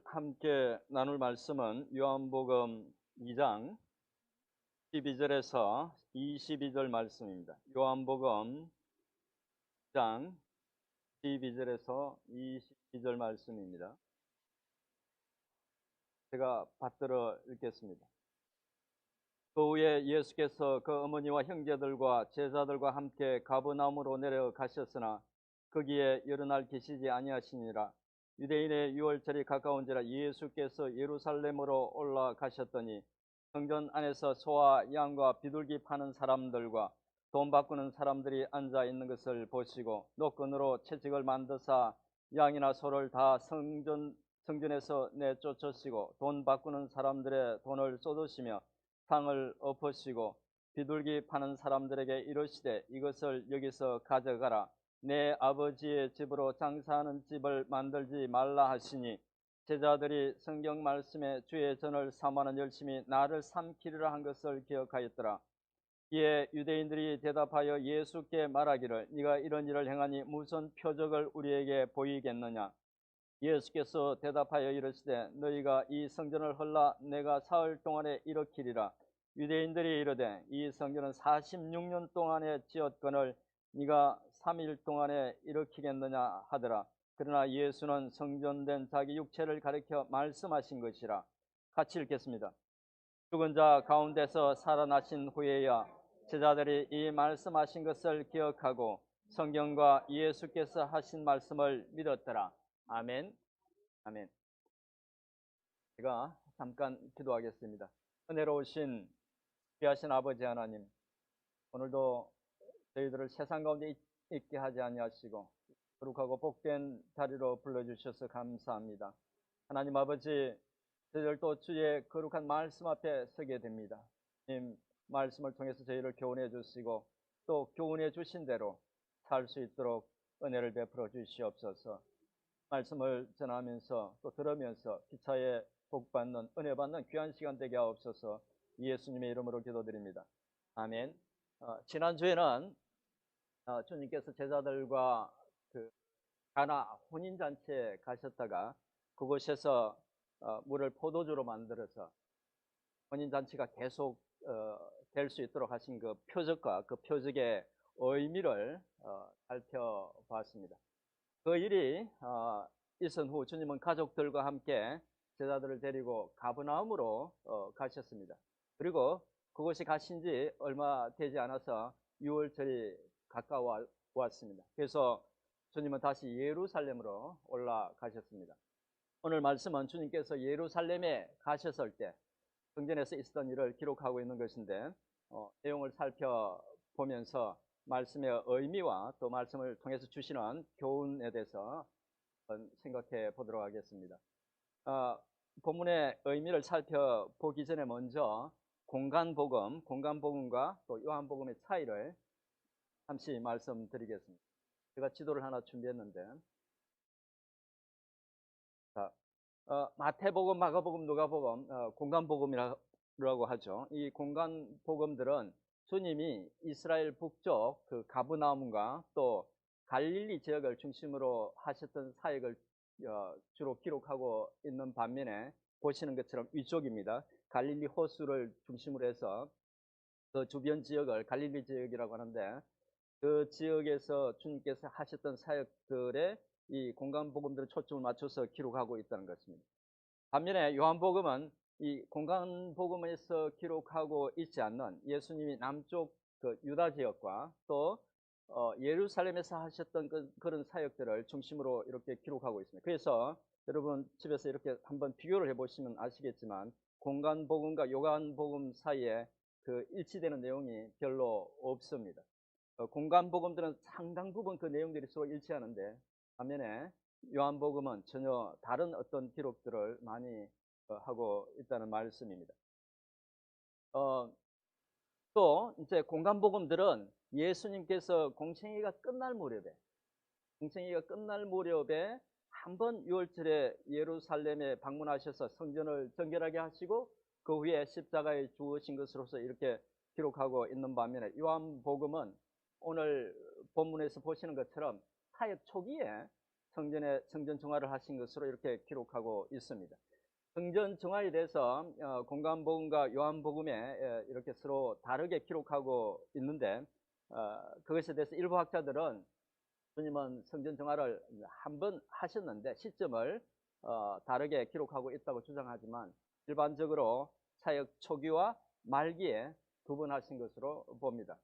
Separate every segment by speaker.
Speaker 1: 함께 나눌 말씀은 요한복음 2장 12절에서 22절 말씀입니다. 요한복음 2장 12절에서 22절 말씀입니다. 제가 받들어 읽겠습니다. 그 후에 예수께서 그 어머니와 형제들과 제자들과 함께 가버나움으로 내려가셨으나 거기에 여러 날 계시지 아니하시니라. 유대인의 유월절이 가까운지라 예수께서 예루살렘으로 올라가셨더니 성전 안에서 소와 양과 비둘기 파는 사람들과 돈 바꾸는 사람들이 앉아 있는 것을 보시고 노끈으로 채찍을 만드사 양이나 소를 다 성전에서 내쫓으시고 돈 바꾸는 사람들의 돈을 쏟으시며 상을 엎으시고 비둘기 파는 사람들에게 이르시되 이것을 여기서 가져가라. 내 아버지의 집으로 장사하는 집을 만들지 말라 하시니 제자들이 성경 말씀에 주의 전을 삼아는 열심히 나를 삼키리라 한 것을 기억하였더라. 이에 유대인들이 대답하여 예수께 말하기를 네가 이런 일을 행하니 무슨 표적을 우리에게 보이겠느냐. 예수께서 대답하여 이르시되 너희가 이 성전을 헐라 내가 사흘 동안에 일으키리라. 유대인들이 이르되 이 성전은 46년 동안에 지었거늘 네가 3일 동안에 일으키겠느냐 하더라. 그러나 예수는 성전된 자기 육체를 가리켜 말씀하신 것이라. 같이 읽겠습니다. 죽은 자 가운데서 살아나신 후에야 제자들이 이 말씀하신 것을 기억하고 성경과 예수께서 하신 말씀을 믿었더라. 아멘. 아멘. 제가 잠깐 기도하겠습니다. 은혜로우신 귀하신 아버지 하나님, 오늘도 저희들을 세상 가운데 있게 하지 아니하시고 거룩하고 복된 자리로 불러주셔서 감사합니다. 하나님 아버지, 저희들 또 주의 거룩한 말씀 앞에 서게 됩니다. 주님 말씀을 통해서 저희를 교훈해 주시고 또 교훈해 주신 대로 살 수 있도록 은혜를 베풀어 주시옵소서. 말씀을 전하면서 또 들으면서 기차에 복받는 은혜 받는 귀한 시간 되게 하옵소서. 예수님의 이름으로 기도드립니다. 아멘. 지난주에는 주님께서 제자들과 그 가나 혼인잔치에 가셨다가 그곳에서 물을 포도주로 만들어서 혼인잔치가 계속 될 수 있도록 하신 그 표적과 그 표적의 의미를 살펴봤습니다. 그 일이 있은 후 주님은 가족들과 함께 제자들을 데리고 가버나움으로 가셨습니다. 그리고 그곳에 가신 지 얼마 되지 않아서 유월절이 가까워 왔습니다. 그래서 주님은 다시 예루살렘으로 올라가셨습니다. 오늘 말씀은 주님께서 예루살렘에 가셨을 때 성전에서 있었던 일을 기록하고 있는 것인데 내용을 살펴보면서 말씀의 의미와 또 말씀을 통해서 주시는 교훈에 대해서 생각해 보도록 하겠습니다. 본문의 의미를 살펴보기 전에 먼저 공간복음과 또 요한복음의 차이를 잠시 말씀드리겠습니다. 제가 지도를 하나 준비했는데 마태복음, 마가복음, 누가복음, 공간복음이라고 하죠. 이 공간복음들은 주님이 이스라엘 북쪽 그 가브나움과 또 갈릴리 지역을 중심으로 하셨던 사역을 주로 기록하고 있는 반면에 보시는 것처럼 위쪽입니다. 갈릴리 호수를 중심으로 해서 그 주변 지역을 갈릴리 지역이라고 하는데 그 지역에서 주님께서 하셨던 사역들의 이 공간복음들을 초점을 맞춰서 기록하고 있다는 것입니다. 반면에 요한복음은 이 공간복음에서 기록하고 있지 않는 예수님이 남쪽 그 유다 지역과 또 예루살렘에서 하셨던 그런 사역들을 중심으로 이렇게 기록하고 있습니다. 그래서 여러분 집에서 이렇게 한번 비교를 해보시면 아시겠지만 공간복음과 요한복음 사이에 그 일치되는 내용이 별로 없습니다. 공간복음들은 상당 부분 그 내용들이 서로 일치하는데 반면에 요한복음은 전혀 다른 어떤 기록들을 많이 하고 있다는 말씀입니다. 또 이제 공간복음들은 예수님께서 공생애가 끝날 무렵에 한번 유월절에 예루살렘에 방문하셔서 성전을 정결하게 하시고 그 후에 십자가에 죽으신 것으로서 이렇게 기록하고 있는 반면에 요한복음은 오늘 본문에서 보시는 것처럼 사역 초기에 성전 정화를 하신 것으로 이렇게 기록하고 있습니다. 성전 정화에 대해서 공관복음과 요한복음에 이렇게 서로 다르게 기록하고 있는데 그것에 대해서 일부 학자들은 주님은 성전 정화를 한 번 하셨는데 시점을 다르게 기록하고 있다고 주장하지만 일반적으로 사역 초기와 말기에 두 번 하신 것으로 봅니다.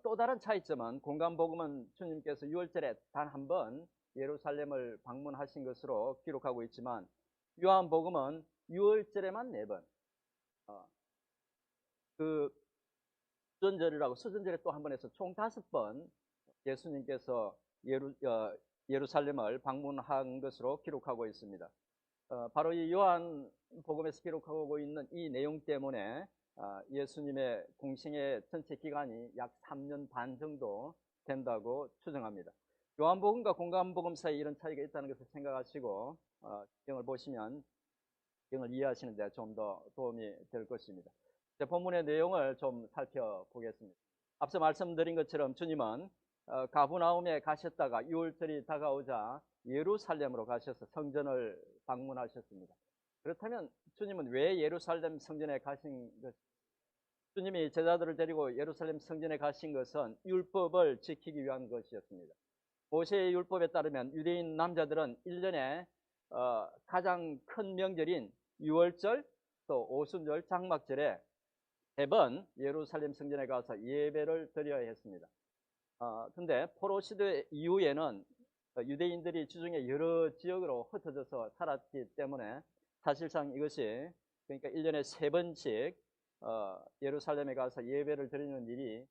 Speaker 1: 또 다른 차이점은 공관복음은 주님께서 6월절에 단 한 번 예루살렘을 방문하신 것으로 기록하고 있지만 요한복음은 6월절에만 4번, 그 수전절이라고 수전절에 또 한 번 해서 총 5번 예수님께서 예루살렘을 방문한 것으로 기록하고 있습니다. 바로 이 요한복음에서 기록하고 있는 이 내용 때문에 예수님의 공생의 전체 기간이 약 3년 반 정도 된다고 추정합니다. 요한복음과 공관복음 사이에 이런 차이가 있다는 것을 생각하시고 성경을 보시면 성경을 이해하시는 데 좀 더 도움이 될 것입니다. 본문의 내용을 좀 살펴보겠습니다. 앞서 말씀드린 것처럼 주님은 가브나움에 가셨다가 6월절이 다가오자 예루살렘으로 가셔서 성전을 방문하셨습니다. 그렇다면 주님은 왜 예루살렘 성전에 가신 것? 주님이 제자들을 데리고 예루살렘 성전에 가신 것은 율법을 지키기 위한 것이었습니다. 모세의 율법에 따르면 유대인 남자들은 1년에 가장 큰 명절인 6월절 또 오순절 장막절에 매번 예루살렘 성전에 가서 예배를 드려야 했습니다. 근데 포로 시대 이후에는 유대인들이 주중에 여러 지역으로 흩어져서 살았기 때문에 사실상 이것이 그러니까 1년에 3번씩 예루살렘에 가서 예배를 드리는 일이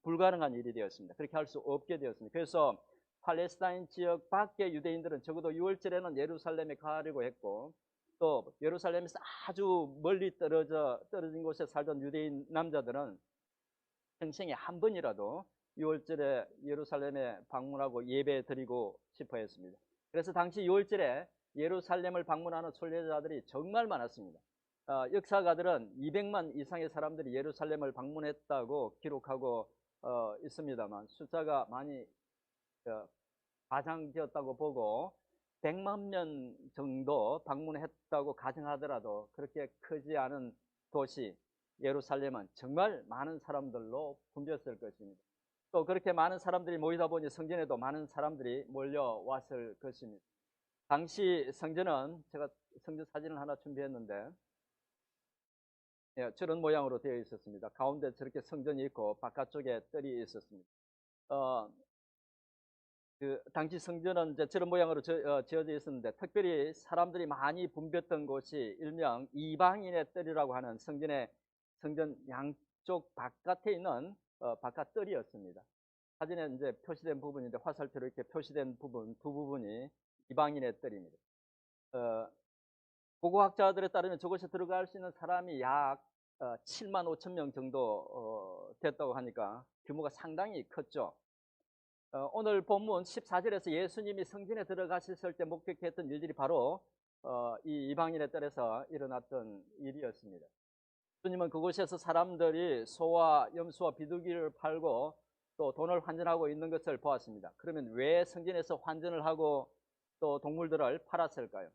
Speaker 1: 불가능한 일이 되었습니다. 그렇게 할 수 없게 되었습니다. 그래서 팔레스타인 지역 밖의 유대인들은 적어도 6월절에는 예루살렘에 가려고 했고 또 예루살렘에서 아주 멀리 떨어진 곳에 살던 유대인 남자들은 평생에 한 번이라도 6월절에 예루살렘에 방문하고 예배 드리고 싶어 했습니다. 그래서 당시 6월절에 예루살렘을 방문하는 순례자들이 정말 많았습니다. 역사가들은 200만 이상의 사람들이 예루살렘을 방문했다고 기록하고 있습니다만 숫자가 많이 과장되었다고 보고 100만 명 정도 방문했다고 가정하더라도 그렇게 크지 않은 도시 예루살렘은 정말 많은 사람들로 붐볐을 것입니다. 또 그렇게 많은 사람들이 모이다 보니 성전에도 많은 사람들이 몰려왔을 것입니다. 당시 성전은 제가 성전 사진을 하나 준비했는데 저런 모양으로 되어 있었습니다. 가운데 저렇게 성전이 있고 바깥쪽에 뜰이 있었습니다. 그 당시 성전은 이제 저런 모양으로 지어져 있었는데 특별히 사람들이 많이 붐볐던 곳이 일명 이방인의 뜰이라고 하는 성전 양쪽 바깥에 있는 바깥 뜰이었습니다. 사진에 이제 표시된 부분인데 화살표로 이렇게 표시된 부분 두 부분이 이방인의 뜰입니다. 고고학자들에 따르면 저곳에 들어갈 수 있는 사람이 약 7만 5천 명 정도 됐다고 하니까 규모가 상당히 컸죠. 오늘 본문 14절에서 예수님이 성전에 들어가셨을 때 목격했던 일들이 바로 이 이방인의 뜰에서 일어났던 일이었습니다. 주님은 그곳에서 사람들이 소와 염소와 비둘기를 팔고 또 돈을 환전하고 있는 것을 보았습니다. 그러면 왜 성전에서 환전을 하고 또 동물들을 팔았을까요?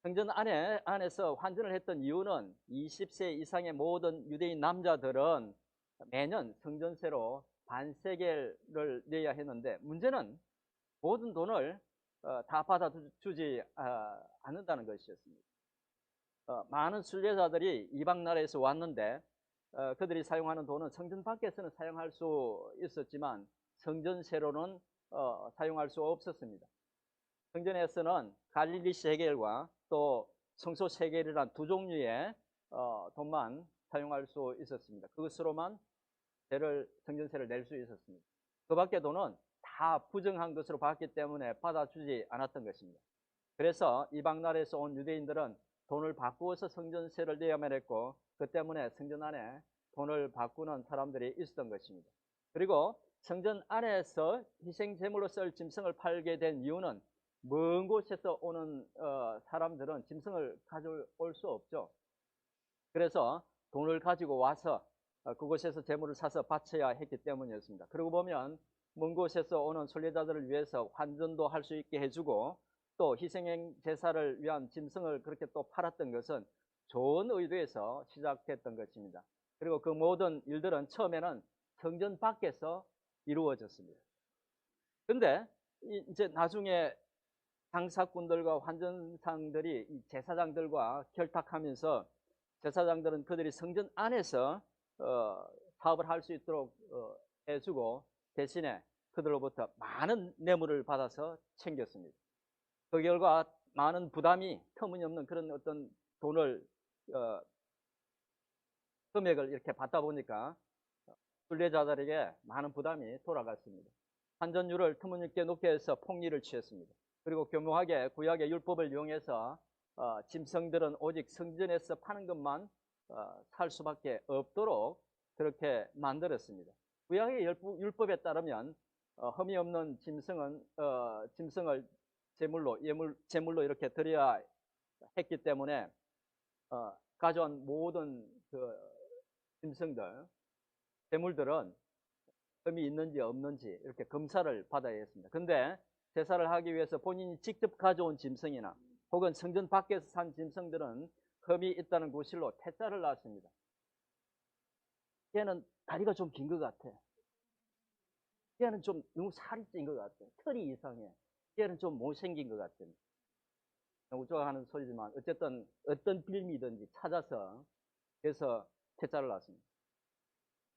Speaker 1: 성전 안에서 환전을 했던 이유는 20세 이상의 모든 유대인 남자들은 매년 성전세로 반세겔을 내야 했는데 문제는 모든 돈을 다 받아주지 않는다는 것이었습니다. 많은 순례자들이 이방 나라에서 왔는데 그들이 사용하는 돈은 성전 밖에서는 사용할 수 있었지만 성전세로는 사용할 수 없었습니다. 성전에서는 갈릴리 세겔과 또 성소 세겔이라는 두 종류의 돈만 사용할 수 있었습니다. 그것으로만 성전세를 낼 수 있었습니다. 그 밖의 돈은 다 부정한 것으로 봤기 때문에 받아주지 않았던 것입니다. 그래서 이방 나라에서 온 유대인들은 돈을 바꾸어서 성전세를 내야만 했고 그 때문에 성전 안에 돈을 바꾸는 사람들이 있었던 것입니다. 그리고 성전 안에서 희생제물로 쓸 짐승을 팔게 된 이유는 먼 곳에서 오는 사람들은 짐승을 가져올 수 없죠. 그래서 돈을 가지고 와서 그곳에서 제물을 사서 바쳐야 했기 때문이었습니다. 그러고 보면 먼 곳에서 오는 순례자들을 위해서 환전도 할 수 있게 해주고 또 희생행 제사를 위한 짐승을 그렇게 또 팔았던 것은 좋은 의도에서 시작됐던 것입니다. 그리고 그 모든 일들은 처음에는 성전 밖에서 이루어졌습니다. 근데 이제 나중에 장사꾼들과 환전상들이 이 제사장들과 결탁하면서 제사장들은 그들이 성전 안에서 사업을 할 수 있도록 해주고 대신에 그들로부터 많은 뇌물을 받아서 챙겼습니다. 그 결과 많은 부담이 터무니없는 그런 어떤 돈을 금액을 이렇게 받다 보니까 순례자들에게 많은 부담이 돌아갔습니다. 환전율을 터무니없게 높게 해서 폭리를 취했습니다. 그리고 교묘하게 구약의 율법을 이용해서 짐승들은 오직 성전에서 파는 것만 살 수밖에 없도록 그렇게 만들었습니다. 구약의 율법에 따르면 흠이 없는 짐승을 제물로 이렇게 드려야 했기 때문에 가져온 모든 그 짐승들, 제물들은 흠이 있는지 없는지 이렇게 검사를 받아야 했습니다. 근데 제사를 하기 위해서 본인이 직접 가져온 짐승이나 혹은 성전 밖에서 산 짐승들은 흠이 있다는 구실로 퇴짜를 놨습니다. 얘는 다리가 좀 긴 것 같아. 얘는 좀 너무 살이 찐 것 같아. 털이 이상해. 얘는 좀 못생긴 것 같아. 우쭈하는 소리지만 어쨌든 어떤 빌미든지 찾아서 그래서 퇴짜를 놨습니다.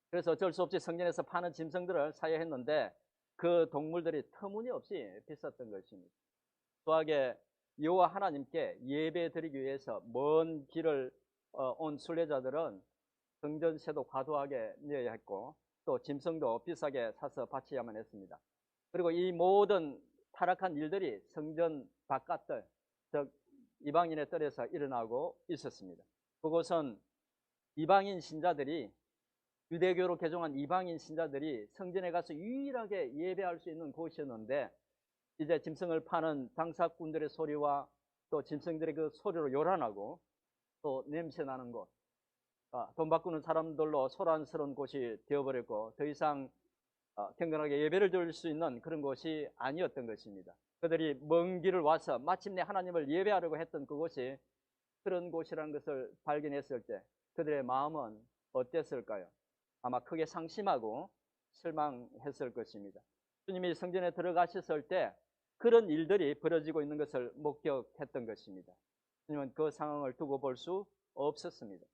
Speaker 1: 그래서 어쩔 수 없이 성전에서 파는 짐승들을 사야 했는데 그 동물들이 터무니없이 비쌌던 것입니다. 또하게 여호와 하나님께 예배 드리기 위해서 먼 길을 온 순례자들은 성전세도 과도하게 내야 했고 또 짐승도 비싸게 사서 바쳐야만 했습니다. 그리고 이 모든 타락한 일들이 성전 바깥들, 즉 이방인의 뜰에서 일어나고 있었습니다. 그곳은 이방인 신자들이 유대교로 개종한 이방인 신자들이 성전에 가서 유일하게 예배할 수 있는 곳이었는데 이제 짐승을 파는 장사꾼들의 소리와 또 짐승들의 그 소리로 요란하고 또 냄새나는 곳, 돈 바꾸는 사람들로 소란스러운 곳이 되어버렸고 더 이상 경건하게 예배를 드릴 수 있는 그런 곳이 아니었던 것입니다. 그들이 먼 길을 와서 마침내 하나님을 예배하려고 했던 그곳이 그런 곳이라는 것을 발견했을 때 그들의 마음은 어땠을까요? 아마 크게 상심하고 실망했을 것입니다. 주님이 성전에 들어가셨을 때 그런 일들이 벌어지고 있는 것을 목격했던 것입니다. 주님은 그 상황을 두고 볼 수 없었습니다.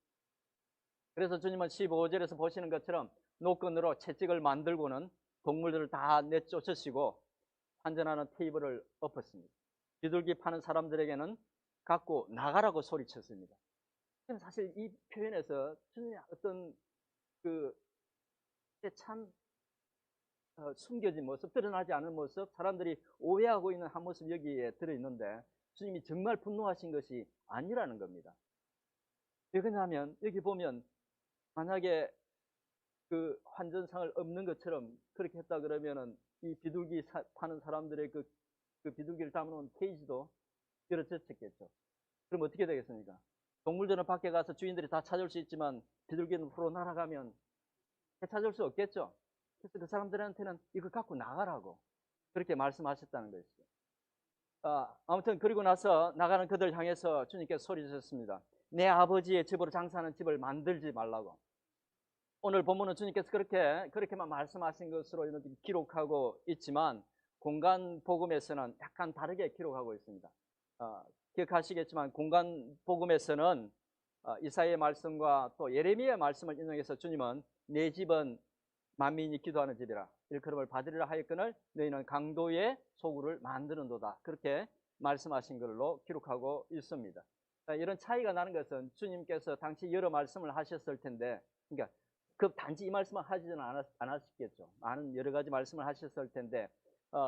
Speaker 1: 그래서 주님은 15절에서 보시는 것처럼 노끈으로 채찍을 만들고는 동물들을 다 내쫓으시고 환전하는 테이블을 엎었습니다. 비둘기 파는 사람들에게는 갖고 나가라고 소리쳤습니다. 사실 이 표현에서 주님의 어떤 참 숨겨진 모습, 드러나지 않은 모습, 사람들이 오해하고 있는 한 모습 여기에 들어있는데 주님이 정말 분노하신 것이 아니라는 겁니다. 왜 그러냐면 여기 보면 만약에 그 환전상을 엎는 것처럼 그렇게 했다 그러면은 이 비둘기 파는 사람들의 그 비둘기를 담아놓은 케이지도 열어젖혔겠죠. 그럼 어떻게 되겠습니까? 동물들은 밖에 가서 주인들이 다 찾을 수 있지만 비둘기는 후로 날아가면 찾을 수 없겠죠. 그래서 그 사람들한테는 이거 갖고 나가라고 그렇게 말씀하셨다는 것이죠. 아무튼 그리고 나서 나가는 그들 향해서 주님께서 소리하셨습니다. 내 아버지의 집으로 장사하는 집을 만들지 말라고. 오늘 본문은 주님께서 그렇게만 말씀하신 것으로 기록하고 있지만 공간 복음에서는 약간 다르게 기록하고 있습니다. 기억하시겠지만 공간 복음에서는 이사야의 말씀과 또 예레미야의 말씀을 인용해서 주님은 내 집은 만민이 기도하는 집이라 일컬음을 받으리라 하였거늘 너희는 강도의 소굴을 만드는도다. 그렇게 말씀하신 걸로 기록하고 있습니다. 이런 차이가 나는 것은 주님께서 당시 여러 말씀을 하셨을 텐데 그러니까 그 단지 이 말씀을 하지는 않았겠죠. 많은 여러 가지 말씀을 하셨을 텐데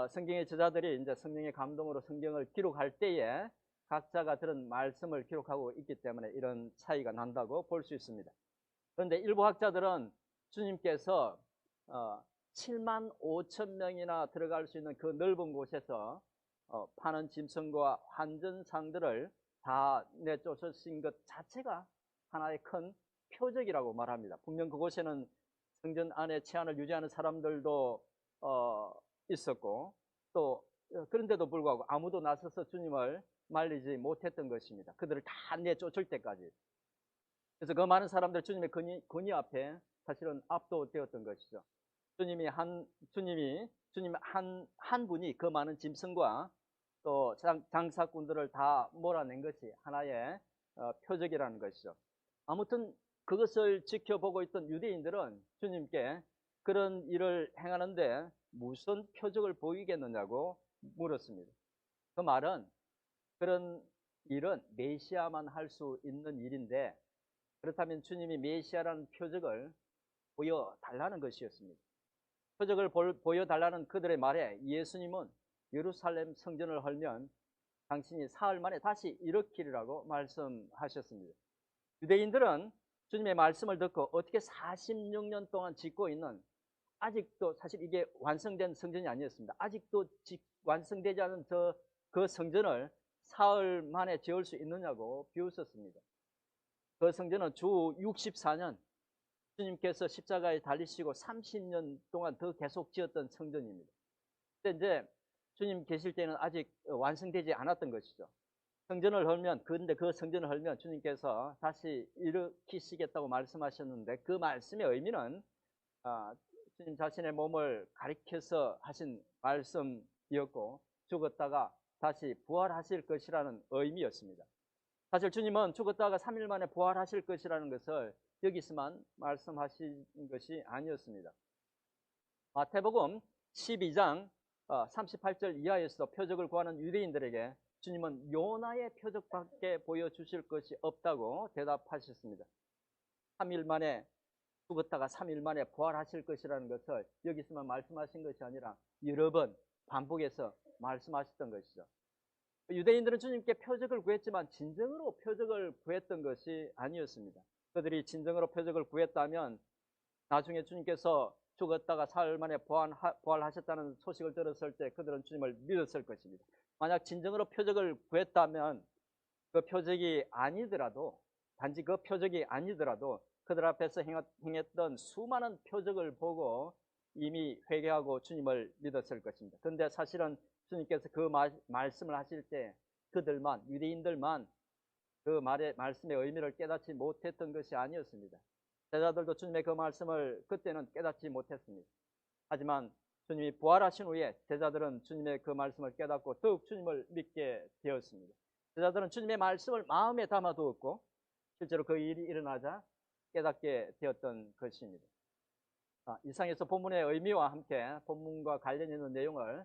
Speaker 1: 성경의 저자들이 이제 성령의 감동으로 성경을 기록할 때에 각자가 들은 말씀을 기록하고 있기 때문에 이런 차이가 난다고 볼 수 있습니다. 그런데 일부 학자들은 주님께서 7만 5천 명이나 들어갈 수 있는 그 넓은 곳에서 파는 짐승과 환전상들을 다 내쫓으신 것 자체가 하나의 큰 표적이라고 말합니다. 분명 그곳에는 성전 안에 치안을 유지하는 사람들도 있었고 또 그런데도 불구하고 아무도 나서서 주님을 말리지 못했던 것입니다. 그들을 다 내쫓을 때까지. 그래서 그 많은 사람들 주님의 권위 앞에 사실은 압도되었던 것이죠. 주님 한 분이 그 많은 짐승과 또 장사꾼들을 다 몰아낸 것이 하나의 표적이라는 것이죠. 아무튼 그것을 지켜보고 있던 유대인들은 주님께 그런 일을 행하는데 무슨 표적을 보이겠느냐고 물었습니다. 그 말은 그런 일은 메시아만 할 수 있는 일인데 그렇다면 주님이 메시아라는 표적을 보여달라는 것이었습니다. 표적을 보여달라는 그들의 말에 예수님은 예루살렘 성전을 헐면 당신이 사흘 만에 다시 일으키리라고 말씀하셨습니다. 유대인들은 주님의 말씀을 듣고 어떻게 46년 동안 짓고 있는 아직도 사실 이게 완성된 성전이 아니었습니다. 아직도 완성되지 않은 그 성전을 사흘 만에 지을 수 있느냐고 비웃었습니다. 그 성전은 주 64년 주님께서 십자가에 달리시고 30년 동안 더 계속 지었던 성전입니다. 근데 이제 주님 계실 때는 아직 완성되지 않았던 것이죠. 그런데 그 성전을 헐면 주님께서 다시 일으키시겠다고 말씀하셨는데 그 말씀의 의미는 주님 자신의 몸을 가리켜서 하신 말씀이었고 죽었다가 다시 부활하실 것이라는 의미였습니다. 사실 주님은 죽었다가 3일 만에 부활하실 것이라는 것을 여기서만 말씀하신 것이 아니었습니다. 마태복음 12장 38절 이하에서도 표적을 구하는 유대인들에게 주님은 요나의 표적밖에 보여주실 것이 없다고 대답하셨습니다. 3일 만에 죽었다가 3일 만에 부활하실 것이라는 것을 여기서만 말씀하신 것이 아니라 여러 번 반복해서 말씀하셨던 것이죠. 유대인들은 주님께 표적을 구했지만 진정으로 표적을 구했던 것이 아니었습니다. 그들이 진정으로 표적을 구했다면 나중에 주님께서 죽었다가 사흘 만에 부활하셨다는 소식을 들었을 때 그들은 주님을 믿었을 것입니다. 만약 진정으로 표적을 구했다면 그 표적이 아니더라도 단지 그 표적이 아니더라도 그들 앞에서 행했던 수많은 표적을 보고 이미 회개하고 주님을 믿었을 것입니다. 그런데 사실은 주님께서 그 말씀을 하실 때 유대인들만 그 말씀의 의미를 깨닫지 못했던 것이 아니었습니다. 제자들도 주님의 그 말씀을 그때는 깨닫지 못했습니다. 하지만 주님이 부활하신 후에 제자들은 주님의 그 말씀을 깨닫고 더욱 주님을 믿게 되었습니다. 제자들은 주님의 말씀을 마음에 담아두었고 실제로 그 일이 일어나자 깨닫게 되었던 것입니다. 이상에서 본문의 의미와 함께 본문과 관련 있는 내용을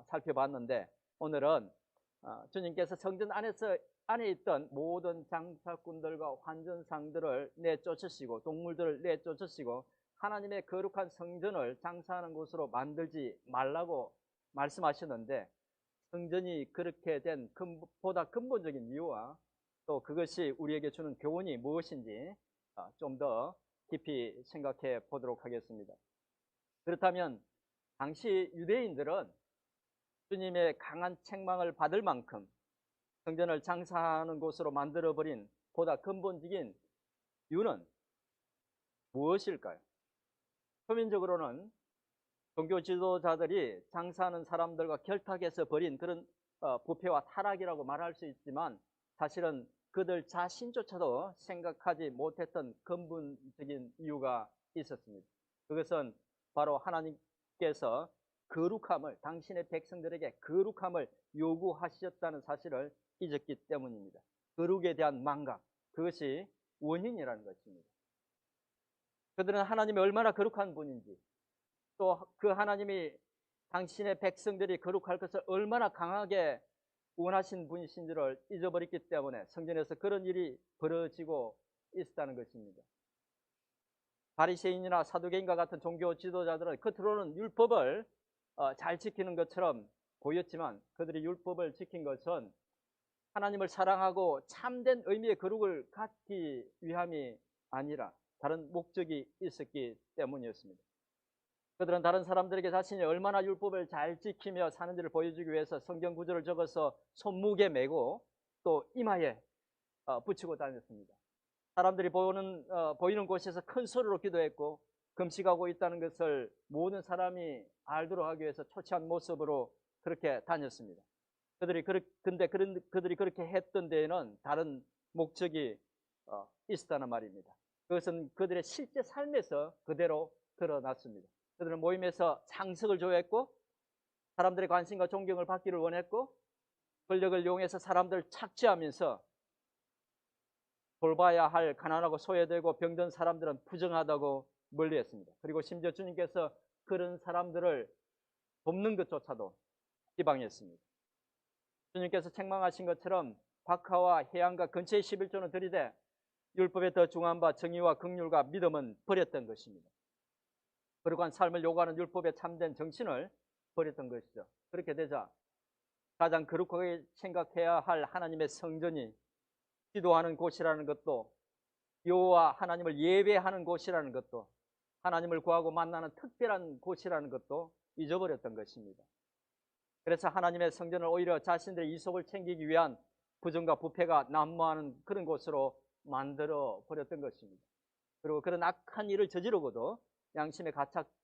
Speaker 1: 살펴봤는데 오늘은 주님께서 성전 안에 있던 모든 장사꾼들과 환전상들을 내쫓으시고 동물들을 내쫓으시고 하나님의 거룩한 성전을 장사하는 곳으로 만들지 말라고 말씀하셨는데 성전이 그렇게 된 보다 근본적인 이유와 또 그것이 우리에게 주는 교훈이 무엇인지 좀 더 깊이 생각해 보도록 하겠습니다. 그렇다면 당시 유대인들은 주님의 강한 책망을 받을 만큼 성전을 장사하는 곳으로 만들어버린 보다 근본적인 이유는 무엇일까요? 표면적으로는 종교 지도자들이 장사하는 사람들과 결탁해서 벌인 그런 부패와 타락이라고 말할 수 있지만 사실은 그들 자신조차도 생각하지 못했던 근본적인 이유가 있었습니다. 그것은 바로 하나님께서 당신의 백성들에게 거룩함을 요구하셨다는 사실을 잊었기 때문입니다. 거룩에 대한 망각, 그것이 원인이라는 것입니다. 그들은 하나님이 얼마나 거룩한 분인지 또 그 하나님이 당신의 백성들이 거룩할 것을 얼마나 강하게 원하신 분이신지를 잊어버렸기 때문에 성전에서 그런 일이 벌어지고 있었다는 것입니다. 바리새인이나 사두개인과 같은 종교 지도자들은 겉으로는 율법을 잘 지키는 것처럼 보였지만 그들이 율법을 지킨 것은 하나님을 사랑하고 참된 의미의 거룩을 갖기 위함이 아니라 다른 목적이 있었기 때문이었습니다. 그들은 다른 사람들에게 자신이 얼마나 율법을 잘 지키며 사는지를 보여주기 위해서 성경 구절을 적어서 손목에 메고 또 이마에 붙이고 다녔습니다. 사람들이 보이는 곳에서 큰 소리로 기도했고 금식하고 있다는 것을 모든 사람이 알도록 하기 위해서 초췌한 모습으로 그렇게 다녔습니다. 근데 그들이 그렇게 했던 데에는 다른 목적이 있었다는 말입니다. 그것은 그들의 실제 삶에서 그대로 드러났습니다. 그들은 모임에서 상식을 좋아했고, 사람들의 관심과 존경을 받기를 원했고, 권력을 이용해서 사람들을 착취하면서 돌봐야 할 가난하고 소외되고 병든 사람들은 부정하다고 멀리했습니다. 그리고 심지어 주님께서 그런 사람들을 돕는 것조차도 비방했습니다. 주님께서 책망하신 것처럼 박하와 해양과 근처의 11조는 들이되 율법에 더 중한 바 정의와 긍휼과 믿음은 버렸던 것입니다. 거룩한 삶을 요구하는 율법에 참된 정신을 버렸던 것이죠. 그렇게 되자 가장 거룩하게 생각해야 할 하나님의 성전이 기도하는 곳이라는 것도, 여호와 하나님을 예배하는 곳이라는 것도, 하나님을 구하고 만나는 특별한 곳이라는 것도 잊어버렸던 것입니다. 그래서 하나님의 성전을 오히려 자신들의 이속을 챙기기 위한 부정과 부패가 난무하는 그런 곳으로 만들어 버렸던 것입니다. 그리고 그런 악한 일을 저지르고도 양심의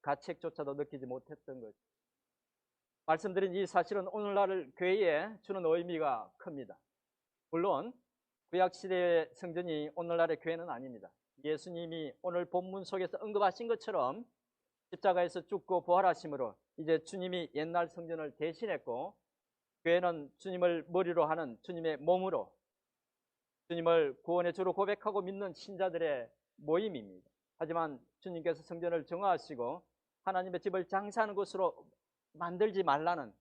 Speaker 1: 가책조차도 느끼지 못했던 것. 말씀드린 이 사실은 오늘날 교회에 주는 의미가 큽니다. 물론 구약시대의 성전이 오늘날의 교회는 아닙니다. 예수님이 오늘 본문 속에서 언급하신 것처럼 십자가에서 죽고 부활하심으로 이제 주님이 옛날 성전을 대신했고, 교회는 주님을 머리로 하는 주님의 몸으로 주님을 구원의 주로 고백하고 믿는 신자들의 모임입니다. 하지만 주님께서 성전을 정화하시고 하나님의 집을 장사하는 곳으로 만들지 말라는,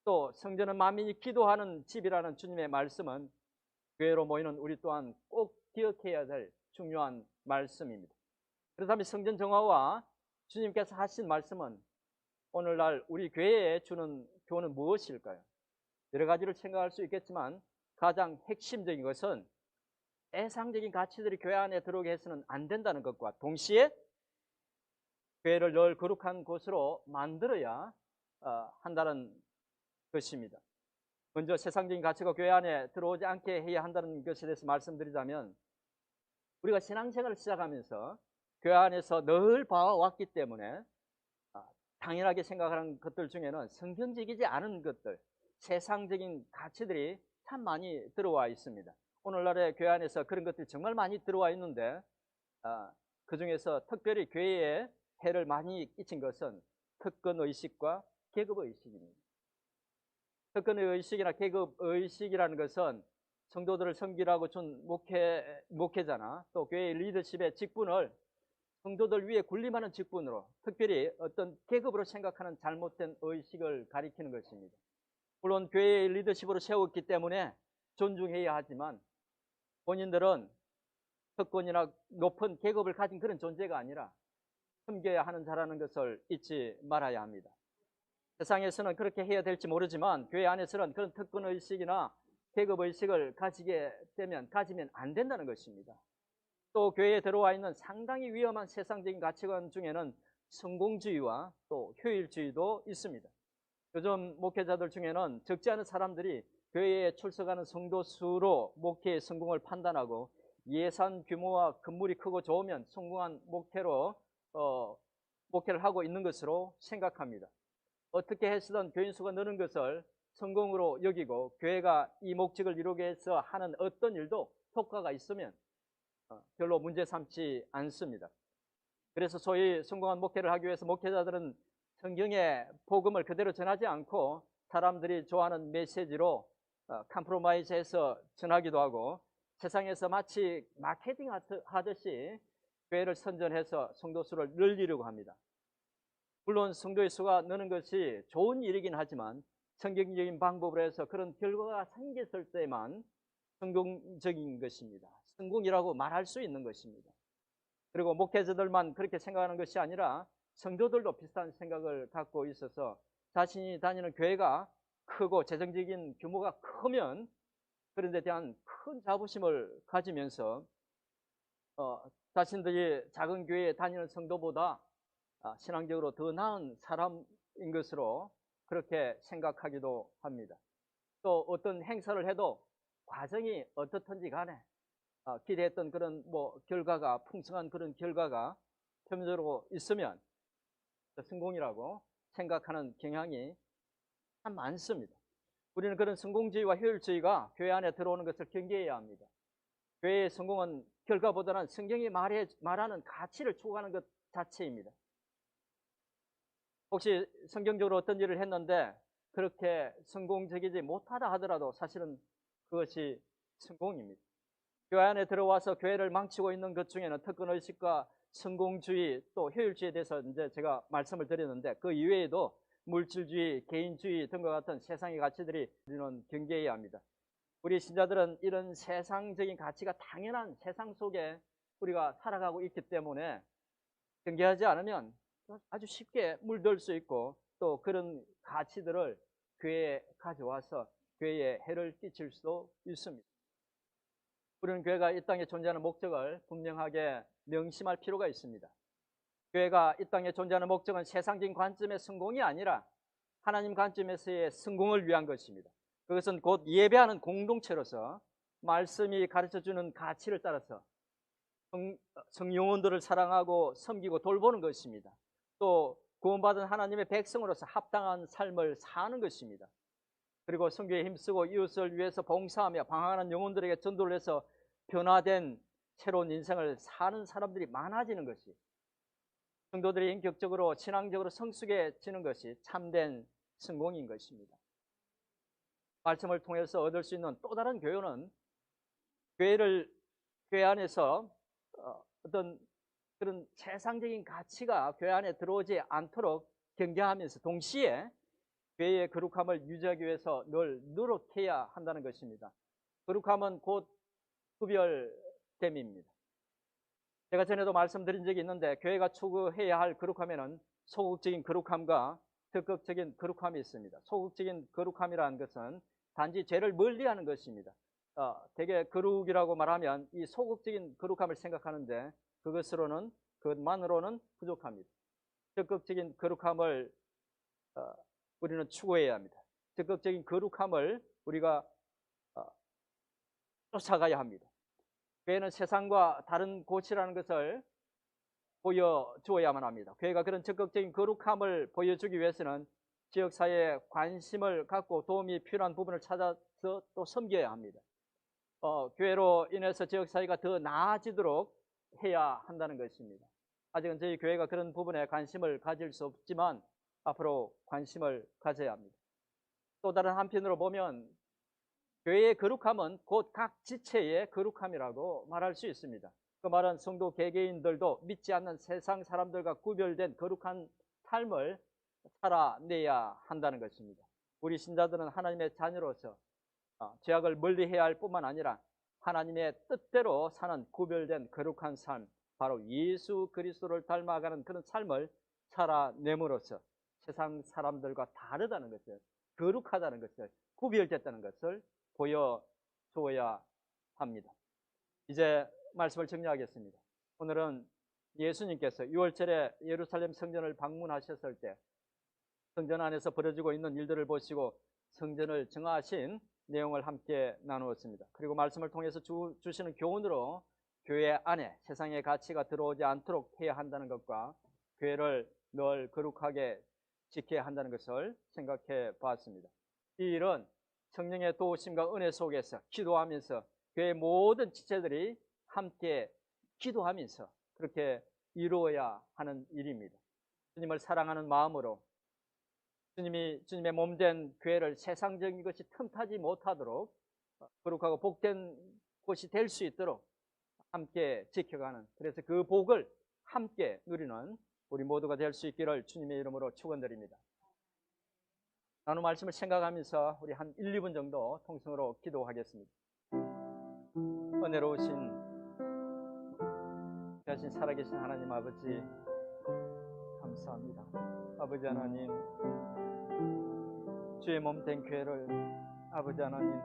Speaker 1: 또 성전은 만민이 기도하는 집이라는 주님의 말씀은 교회로 모이는 우리 또한 꼭 기억해야 될 중요한 말씀입니다. 그렇다면 성전 정화와 주님께서 하신 말씀은 오늘날 우리 교회에 주는 교훈은 무엇일까요? 여러 가지를 생각할 수 있겠지만 가장 핵심적인 것은 세상적인 가치들이 교회 안에 들어오게 해서는 안 된다는 것과 동시에 교회를 늘 거룩한 곳으로 만들어야 한다는 것입니다. 먼저 세상적인 가치가 교회 안에 들어오지 않게 해야 한다는 것에 대해서 말씀드리자면, 우리가 신앙생활을 시작하면서 교회 안에서 늘 봐왔기 때문에 당연하게 생각하는 것들 중에는 성경적이지 않은 것들, 세상적인 가치들이 참 많이 들어와 있습니다. 오늘날의 교회 안에서 그런 것들이 정말 많이 들어와 있는데, 그 중에서 특별히 교회에 해를 많이 끼친 것은 특권의식과 계급의식입니다. 특권의식이나 계급의식이라는 것은 성도들을 섬기라고 준 목회자나 또 교회의 리더십의 직분을 성도들 위에 군림하는 직분으로, 특별히 어떤 계급으로 생각하는 잘못된 의식을 가리키는 것입니다. 물론 교회의 리더십으로 세웠기 때문에 존중해야 하지만 본인들은 특권이나 높은 계급을 가진 그런 존재가 아니라 섬겨야 하는 자라는 것을 잊지 말아야 합니다. 세상에서는 그렇게 해야 될지 모르지만 교회 안에서는 그런 특권의식이나 계급의식을 가지면 안 된다는 것입니다. 또 교회에 들어와 있는 상당히 위험한 세상적인 가치관 중에는 성공주의와 또 효율주의도 있습니다. 요즘 목회자들 중에는 적지 않은 사람들이 교회에 출석하는 성도 수로 목회의 성공을 판단하고, 예산 규모와 건물이 크고 좋으면 성공한 목회를 하고 있는 것으로 생각합니다. 어떻게 해서든 교인 수가 느는 것을 성공으로 여기고, 교회가 이 목적을 이루기 위해서 하는 어떤 일도 효과가 있으면 별로 문제 삼지 않습니다. 그래서 소위 성공한 목회를 하기 위해서 목회자들은 성경의 복음을 그대로 전하지 않고 사람들이 좋아하는 메시지로 컴프로마이즈해서 전하기도 하고, 세상에서 마치 마케팅 하듯이 교회를 선전해서 성도 수를 늘리려고 합니다. 물론 성도의 수가 느는 것이 좋은 일이긴 하지만 성경적인 방법으로 해서 그런 결과가 생겼을 때만 성공적인 것입니다. 성공이라고 말할 수 있는 것입니다. 그리고 목회자들만 그렇게 생각하는 것이 아니라 성도들도 비슷한 생각을 갖고 있어서 자신이 다니는 교회가 크고 재정적인 규모가 크면 그런 데 대한 큰 자부심을 가지면서 자신들이 작은 교회에 다니는 성도보다 신앙적으로 더 나은 사람인 것으로 그렇게 생각하기도 합니다. 또 어떤 행사를 해도 과정이 어떻든지 간에 기대했던 그런 결과가, 풍성한 그런 결과가 표면적으로 있으면 성공이라고 생각하는 경향이 참 많습니다. 우리는 그런 성공주의와 효율주의가 교회 안에 들어오는 것을 경계해야 합니다. 교회의 성공은 결과보다는 성경이 말하는 가치를 추구하는 것 자체입니다. 혹시 성경적으로 어떤 일을 했는데 그렇게 성공적이지 못하다 하더라도 사실은 그것이 성공입니다. 교회 안에 들어와서 교회를 망치고 있는 것 중에는 특권의식과 성공주의 또 효율주의에 대해서 이제 제가 말씀을 드렸는데 그 이외에도 물질주의, 개인주의 등과 같은 세상의 가치들이 우리는 경계해야 합니다. 우리 신자들은 이런 세상적인 가치가 당연한 세상 속에 우리가 살아가고 있기 때문에 경계하지 않으면 아주 쉽게 물들 수 있고 또 그런 가치들을 교회에 가져와서 교회에 해를 끼칠 수도 있습니다. 우리는 교회가 이 땅에 존재하는 목적을 분명하게 명심할 필요가 있습니다. 교회가 이 땅에 존재하는 목적은 세상적인 관점의 성공이 아니라 하나님 관점에서의 성공을 위한 것입니다. 그것은 곧 예배하는 공동체로서 말씀이 가르쳐주는 가치를 따라서 성영혼들을 사랑하고 섬기고 돌보는 것입니다. 또 구원받은 하나님의 백성으로서 합당한 삶을 사는 것입니다. 그리고 선교에 힘쓰고 이웃을 위해서 봉사하며 방황하는 영혼들에게 전도를 해서 변화된 새로운 인생을 사는 사람들이 많아지는 것이, 성도들이 인격적으로 신앙적으로 성숙해지는 것이 참된 성공인 것입니다. 말씀을 통해서 얻을 수 있는 또 다른 교훈은 교회 안에서 어떤 그런 세상적인 가치가 교회 안에 들어오지 않도록 경계하면서 동시에 교회의 거룩함을 유지하기 위해서 늘 노력해야 한다는 것입니다. 거룩함은 곧 구별됨입니다. 제가 전에도 말씀드린 적이 있는데 교회가 추구해야 할 거룩함에는 소극적인 거룩함과 적극적인 거룩함이 있습니다. 소극적인 거룩함이라는 것은 단지 죄를 멀리하는 것입니다. 되게 거룩이라고 말하면 이 소극적인 거룩함을 생각하는데 그것만으로는 부족합니다. 적극적인 거룩함을 우리는 추구해야 합니다. 적극적인 거룩함을 우리가 쫓아가야 합니다. 교회는 세상과 다른 곳이라는 것을 보여주어야만 합니다. 교회가 그런 적극적인 거룩함을 보여주기 위해서는 지역사회에 관심을 갖고 도움이 필요한 부분을 찾아서 또 섬겨야 합니다. 교회로 인해서 지역사회가 더 나아지도록 해야 한다는 것입니다. 아직은 저희 교회가 그런 부분에 관심을 가질 수 없지만 앞으로 관심을 가져야 합니다. 또 다른 한편으로 보면 교회의 거룩함은 곧 각 지체의 거룩함이라고 말할 수 있습니다. 그 말은 성도 개개인들도 믿지 않는 세상 사람들과 구별된 거룩한 삶을 살아내야 한다는 것입니다. 우리 신자들은 하나님의 자녀로서 죄악을 멀리해야 할 뿐만 아니라 하나님의 뜻대로 사는 구별된 거룩한 삶, 바로 예수 그리스도를 닮아가는 그런 삶을 살아냄으로써 세상 사람들과 다르다는 것을, 거룩하다는 것을, 구별됐다는 것을 보여줘야 합니다. 이제 말씀을 정리하겠습니다. 오늘은 예수님께서 6월절에 예루살렘 성전을 방문하셨을 때 성전 안에서 벌어지고 있는 일들을 보시고 성전을 정하신 내용을 함께 나누었습니다. 그리고 말씀을 통해서 주시는 교훈으로 교회 안에 세상의 가치가 들어오지 않도록 해야 한다는 것과 교회를 늘 거룩하게 지켜야 한다는 것을 생각해 보았습니다. 이 일은 성령의 도우심과 은혜 속에서 기도하면서 교회 모든 지체들이 함께 기도하면서 그렇게 이루어야 하는 일입니다. 주님을 사랑하는 마음으로 주님의 몸된 교회를 세상적인 것이 틈타지 못하도록 거룩하고 복된 곳이 될 수 있도록 함께 지켜가는, 그래서 그 복을 함께 누리는 우리 모두가 될 수 있기를 주님의 이름으로 축원드립니다. 나눈 말씀을 생각하면서 우리 한 1, 2분 정도 통성으로 기도하겠습니다. 은혜로우신 귀하신 살아계신 하나님 아버지, 감사합니다. 아버지 하나님, 주의 몸된 교회를 아버지 하나님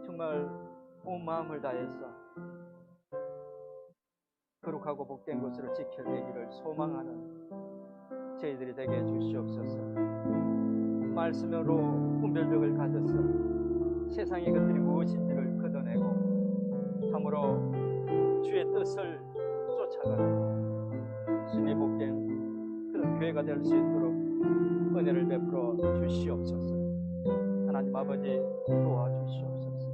Speaker 1: 정말 온 마음을 다해서 거룩하고 복된 곳으로 지켜내기를 소망하는 저희들이 되게 해주시옵소서. 말씀으로 분별력을 가져서 세상의 것들이 무엇인지를 걷어내고 참으로 주의 뜻을 쫓아가는 주님이 복된 그런 교회가 될 수 있도록 은혜를 베풀어 주시옵소서. 하나님 아버지 도와주시옵소서.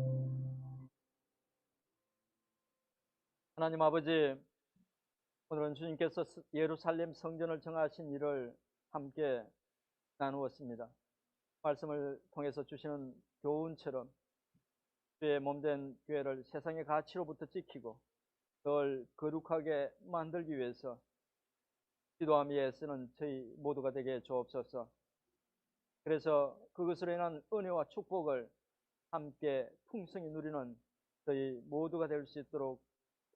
Speaker 1: 하나님 아버지, 오늘은 주님께서 예루살렘 성전을 정하신 일을 함께 나누었습니다. 말씀을 통해서 주시는 교훈처럼 주의 몸된 교회를 세상의 가치로부터 지키고 그걸 거룩하게 만들기 위해서 기도하며 애쓰는 저희 모두가 되게 주옵소서. 그래서 그것으로 인한 은혜와 축복을 함께 풍성히 누리는 저희 모두가 될 수 있도록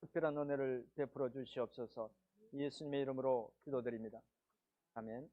Speaker 1: 특별한 은혜를 베풀어 주시옵소서. 예수님의 이름으로 기도드립니다. 아멘.